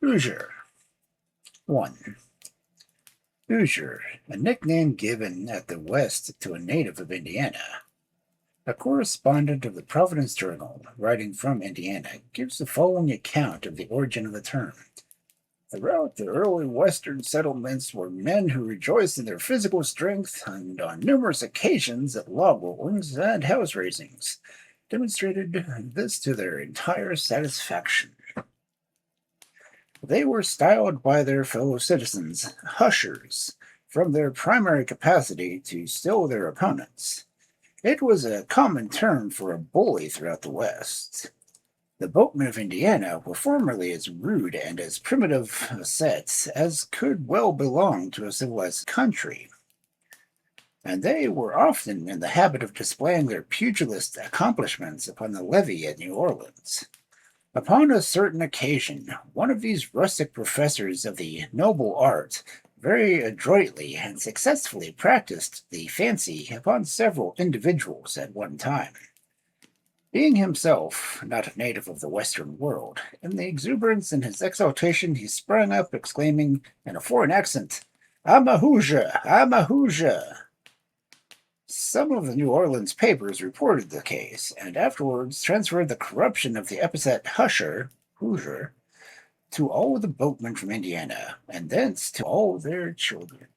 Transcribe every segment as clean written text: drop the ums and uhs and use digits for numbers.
Hoosier. 1. Hoosier, a nickname given at the West to a native of Indiana. A correspondent of the Providence Journal, writing from Indiana, gives the following account of the origin of the term. Throughout the early Western settlements were men who rejoiced in their physical strength and on numerous occasions at log rollings and house raisings, demonstrated this to their entire satisfaction. They were styled by their fellow citizens hushers, from their primary capacity to still their opponents. It was a common term for a bully throughout the West. The boatmen of Indiana were formerly as rude and as primitive a set as could well belong to a civilized country, and they were often in the habit of displaying their pugilist accomplishments upon the levee at New Orleans. Upon a certain occasion, one of these rustic professors of the noble art very adroitly and successfully practiced the fancy upon several individuals at one time. Being himself not a native of the Western world, in the exuberance and his exultation he sprang up, exclaiming in a foreign accent, "I'm a Hoosier! I'm a Hoosier!" Some of the New Orleans papers reported the case, and afterwards transferred the corruption of the epithet Hoosier to all the boatmen from Indiana, and thence to all their children.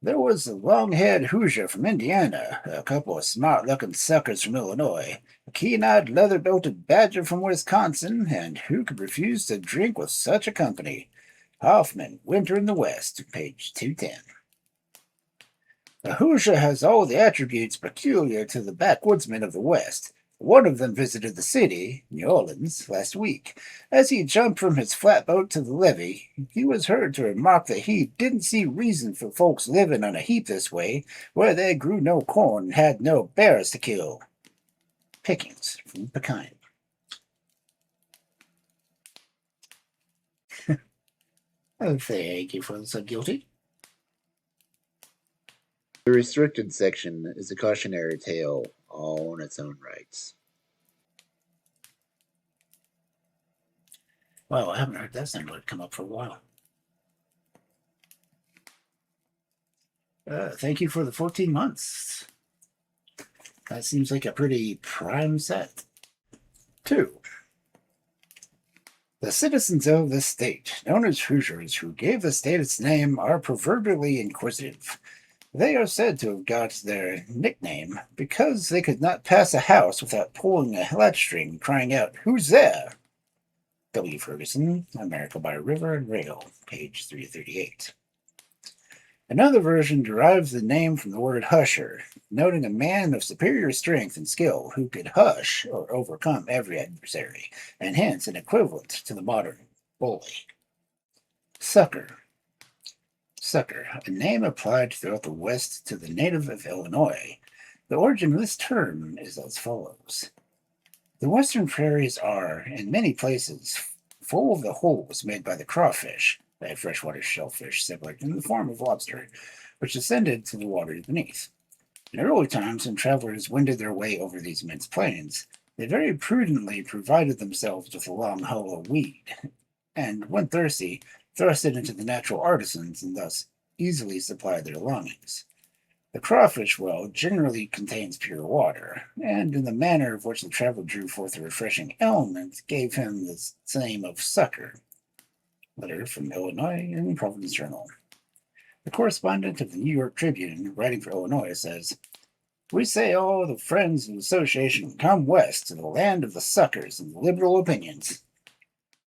There was a long-haired Hoosier from Indiana, a couple of smart-looking suckers from Illinois, a keen-eyed, leather-belted badger from Wisconsin, and who could refuse to drink with such a company? Hoffman, Winter in the West, page 210. A Hoosier has all the attributes peculiar to the backwoodsmen of the West. One of them visited the city, New Orleans, last week. As he jumped from his flatboat to the levee, he was heard to remark that he didn't see reason for folks living on a heap this way, where they grew no corn and had no bears to kill. Pickings from Pekin. Oh, thank you for the sub guilty. The restricted section is a cautionary tale all on its own rights. Well, I haven't heard that sound like come up for a while. Thank you for the 14 months. That seems like a pretty prime set. 2. The citizens of the state, known as Hoosiers, who gave the state its name, are proverbially inquisitive. They are said to have got their nickname because they could not pass a house without pulling a latchstring, crying out, "Who's there?" W. Ferguson, America by River and Rail, page 338. Another version derives the name from the word husher, noting a man of superior strength and skill who could hush or overcome every adversary, and hence an equivalent to the modern bully. Sucker. Sucker, a name applied throughout the West to the native of Illinois. The origin of this term is as follows. The western prairies are, in many places, full of the holes made by the crawfish, a freshwater shellfish similar in the form of lobster, which descended to the waters beneath. In early times, when travelers wended their way over these immense plains, they very prudently provided themselves with a long hollow weed, and, when thirsty, thrust it into the natural artisans, and thus easily supplied their longings. The crawfish well generally contains pure water, and in the manner of which the traveler drew forth a refreshing element gave him the name of sucker. Letter from Illinois in Providence Journal. The correspondent of the New York Tribune, writing for Illinois, says, "We say all the friends of the association come west to the land of the suckers and liberal opinions."